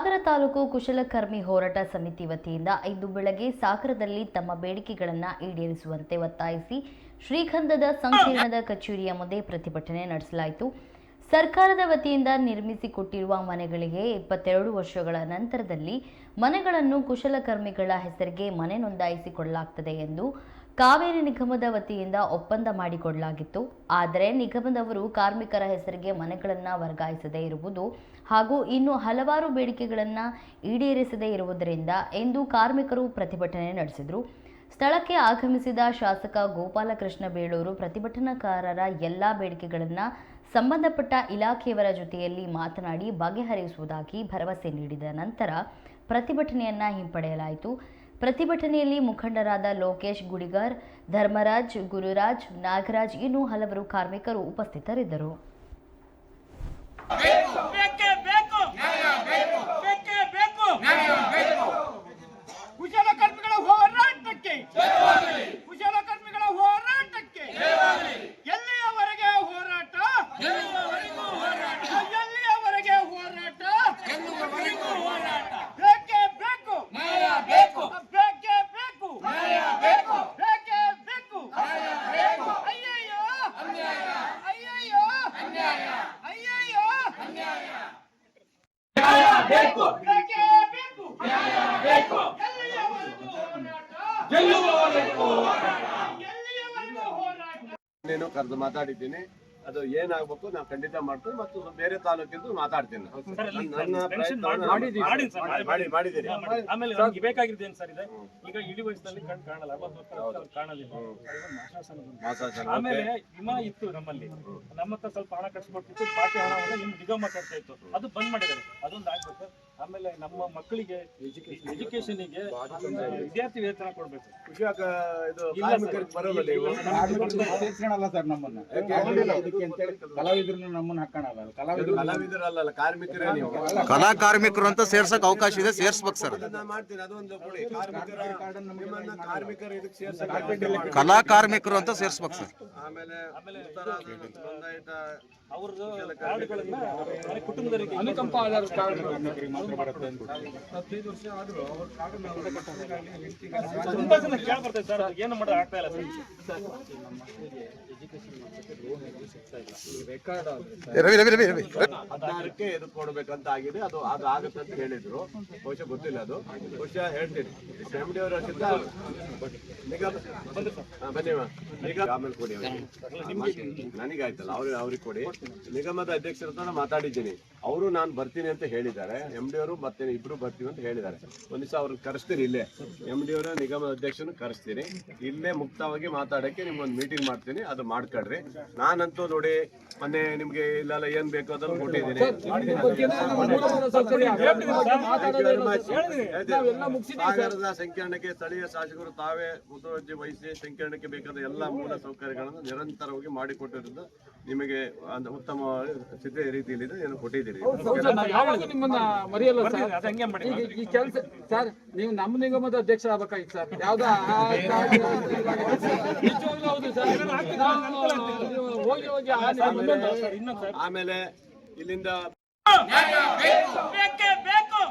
ಸಾಗರ ತಾಲೂಕು ಕುಶಲಕರ್ಮಿ ಹೋರಾಟ ಸಮಿತಿ ವತಿಯಿಂದ ಇಂದು ಬೆಳಗ್ಗೆ ಸಾಗರದಲ್ಲಿ ತಮ್ಮ ಬೇಡಿಕೆಗಳನ್ನು ಈಡೇರಿಸುವಂತೆ ಒತ್ತಾಯಿಸಿ ಶ್ರೀಗಂಧದ ಸಂಕೀರ್ಣದ ಕಚೇರಿಯ ಮುಂದೆ ಪ್ರತಿಭಟನೆ ನಡೆಸಲಾಯಿತು. ಸರ್ಕಾರದ ವತಿಯಿಂದ ನಿರ್ಮಿಸಿಕೊಟ್ಟಿರುವ ಮನೆಗಳಿಗೆ 22 ವರ್ಷಗಳ ನಂತರದಲ್ಲಿ ಮನೆಗಳನ್ನು ಕುಶಲಕರ್ಮಿಗಳ ಹೆಸರಿಗೆ ಮನೆ ನೋಂದಾಯಿಸಿಕೊಳ್ಳಲಾಗುತ್ತದೆ ಎಂದು ಕಾವೇರಿ ನಿಗಮದ ವತಿಯಿಂದ ಒಪ್ಪಂದ ಮಾಡಿಕೊಳ್ಳಲಾಗಿತ್ತು. ಆದರೆ ನಿಗಮದವರು ಕಾರ್ಮಿಕರ ಹೆಸರಿಗೆ ಮನೆಗಳನ್ನು ವರ್ಗಾಯಿಸದೇ ಇರುವುದು ಹಾಗೂ ಇನ್ನು ಹಲವಾರು ಬೇಡಿಕೆಗಳನ್ನು ಈಡೇರಿಸದೇ ಇರುವುದರಿಂದ ಎಂದು ಕಾರ್ಮಿಕರು ಪ್ರತಿಭಟನೆ ನಡೆಸಿದರು. ಸ್ಥಳಕ್ಕೆ ಆಗಮಿಸಿದ ಶಾಸಕ ಗೋಪಾಲಕೃಷ್ಣ ಬೇಳೂರು ಪ್ರತಿಭಟನಾಕಾರರ ಎಲ್ಲ ಬೇಡಿಕೆಗಳನ್ನು ಸಂಬಂಧಪಟ್ಟ ಇಲಾಖೆಯವರ ಜೊತೆಯಲ್ಲಿ ಮಾತನಾಡಿ ಬಗೆಹರಿಸುವುದಾಗಿ ಭರವಸೆ ನೀಡಿದ ನಂತರ ಪ್ರತಿಭಟನೆಯನ್ನು ಹಿಂಪಡೆಯಲಾಯಿತು. ಪ್ರತಿಭಟನೆಯಲ್ಲಿ ಮುಖಂಡರಾದ ಲೋಕೇಶ್ ಗುಡಿಗರ್, ಧರ್ಮರಾಜ್, ಗುರುರಾಜ್, ನಾಗರಾಜ್ ಇನ್ನು ಹಲವರು ಕಾರ್ಮಿಕರು ಉಪಸ್ಥಿತರಿದ್ದರು. ಕುಶಲಕರ್ಮಿಗಳ ಹೋರಾಟಕ್ಕೆ ಕುಶಲಕರ್ಮಿಗಳ ಹೋರಾಟಕ್ಕೆ ಎಲ್ಲಿಯವರೆಗೆ ಹೋರಾಟ ಎಲ್ಲಿಯವರೆಗೆ ಹೋರಾಟ ಬೇಕೇ ಬೇಕು ಬೇಕೇ ಬೇಕು ಬೇಕೇ ಬೇಕು ಅಯ್ಯಯ್ಯೋ ಅಯ್ಯಯ್ಯೋ ಅಯ್ಯಯ್ಯೋ ಬೇಕು ಬೇಕೇ ಬೇಕು ಬೇಕು నేను ಕರೆದು ಮಾತಾಡಿದ್ದೀನಿ. ಅದು ಏನಾಗಬೇಕು ನಾವು ಖಂಡಿತ ಮಾಡ್ತೀವಿ ಮತ್ತು ಬೇರೆ ತಾಲೂಕಿಂದ ಮಾತಾಡ್ತೀನಿ. ಮಾಡಿದ್ದೀರಿ. ಆಮೇಲೆ ನಮ್ಗೆ ಬೇಕಾಗಿರೋದೇನು ಸರ್ ಇದೆ, ಈಗ ಇಳಿ ವಯಸ್ಸಿನಲ್ಲಿ ಕಣ್ ಕಾಣಲ್ಲ, ಕಾಣಲಿಲ್ಲ. ಆಮೇಲೆ ವಿಮಾ ಇತ್ತು ನಮ್ಮಲ್ಲಿ, ನಮ್ಮ ಹತ್ರ ಸ್ವಲ್ಪ ಹಣ ಕಟ್ಸ್ಕೊಡ್ತಿತ್ತು, ಬಾಕಿ ಹಣವನ್ನು ನಿಮ್ ನಿಗಮ ಕಟ್ತಾ ಇತ್ತು, ಅದು ಬಂದ್ ಮಾಡಿದ್ದಾರೆ. ಅದೊಂದು ಆಗ್ಬೇಕು. ಆಮೇಲೆ ನಮ್ಮ ಮಕ್ಕಳಿಗೆ ಎಜುಕೇಶನ್ಗೆ ವಿದ್ಯಾರ್ಥಿ ವೇತನ ಕೊಡ್ಬೇಕು. ಕಲಾ ಕಾರ್ಮಿಕರು ಅಂತ ಸೇರ್ಸಕ್ ಅವಕಾಶ ಇದೆ, ಸೇರ್ಸ್ಬೇಕು ಸರ್. ಕಲಾ ಕಾರ್ಮಿಕರು ಅಂತ ಸೇರ್ಸ್ಬೇಕು ಸರ್. ಆಮೇಲೆ ಅವ್ರದ್ದು ಕಾರ್ಡ್ಗಳನ್ನ ಕುಟುಂಬದವರಿಗೆ ಅನುಕಂಪ ಆಧಾರ ಕಾರ್ಡ್ ತುಂಬಾ ಜನ ಕೇಳ್ಬರ್ತೈತೆ ಸರ್, ಏನು ಮಾಡೋದು ಆಗ್ತಾ ಇಲ್ಲ ಸರ್. ಆಧಾರಕ್ಕೆ ಇದು ಕೊಡ್ಬೇಕಂತ ಆಗಿದೆ. ಅದು ಆಗುತ್ತೆ ಅಂತ ಹೇಳಿದ್ರು. ಬಹುಶಃ ಗೊತ್ತಿಲ್ಲ, ಅದು ಬಹುಶಃ ಹೇಳ್ತೀನಿ. FMD ಅವರ ಬನ್ನಿ ಈಗ ಆಮೇಲೆ ಕೊಡಿ, ನನಗಾಯ್ತಲ್ಲ ಅವ್ರಿಗೆ ಕೊಡಿ. ನಿಗಮದ ಅಧ್ಯಕ್ಷರ ಹತ್ರ ಮಾತಾಡಿದ್ದೀನಿ. ಅವರು ನಾನು ಬರ್ತೀನಿ ಅಂತ ಹೇಳಿದ್ದಾರೆ. MD ಅವರು ಬರ್ತೀನಿ, ಇಬ್ರು ಬರ್ತೀವಿ ಅಂತ ಹೇಳಿದ್ದಾರೆ. ಒಂದ್ ದಿವಸ ಅವ್ರಿಗೆ ಕರೆಸ್ತೀನಿ, ಇಲ್ಲೇ MD ಅವರ ನಿಗಮದ ಅಧ್ಯಕ್ಷನ ಕರೆಸ್ತೀನಿ. ಇಲ್ಲೇ ಮುಕ್ತವಾಗಿ ಮಾತಾಡಕ್ಕೆ ನಿಮ್ಗೊಂದು ಮೀಟಿಂಗ್ ಮಾಡ್ತೀನಿ, ಅದು ಮಾಡ್ಕೊಳ್ರಿ. ನಾನಂತೂ ನೋಡಿ ಮೊನ್ನೆ ನಿಮ್ಗೆ ಇಲ್ಲೆಲ್ಲ ಏನ್ ಬೇಕು ಅದನ್ನು ಕೊಟ್ಟಿದ್ದೀನಿ. ಸಾಗರದ ಸಂಕೀರ್ಣಕ್ಕೆ ಸ್ಥಳೀಯ ಶಾಸಕರು ತಾವೇ ಮುತುವರ್ಜಿ ವಹಿಸಿ ಸಂಕೀರ್ಣಕ್ಕೆ ಬೇಕಾದ ಎಲ್ಲ ಮೂಲ ಸೌಕರ್ಯಗಳನ್ನು ನಿರಂತರವಾಗಿ ಮಾಡಿಕೊಟ್ಟಿರೋದ್ರಿಂದ ನಿಮಗೆ ಉತ್ತಮ ಸ್ಥಿತಿ ರೀತಿಯಲ್ಲಿ ಏನು ಕೊಟ್ಟಿದ್ದೀರಿ. ನಿಮ್ಮನ್ನ ಮರೆಯಲ್ಲ ಈ ಕೆಲಸ ಸರ್. ನೀವು ನಮ್ಮ ನಿಗಮದ ಅಧ್ಯಕ್ಷ ಆಗ್ಬೇಕಾಗಿತ್ತು ಸರ್. ಯಾವ್ದಾ ಹೌದು ಸರ್. ಹೋಗಿ ಹೋಗಿ ಆಮೇಲೆ ಇಲ್ಲಿಂದ ಬೇಕೇ ಬೇಕು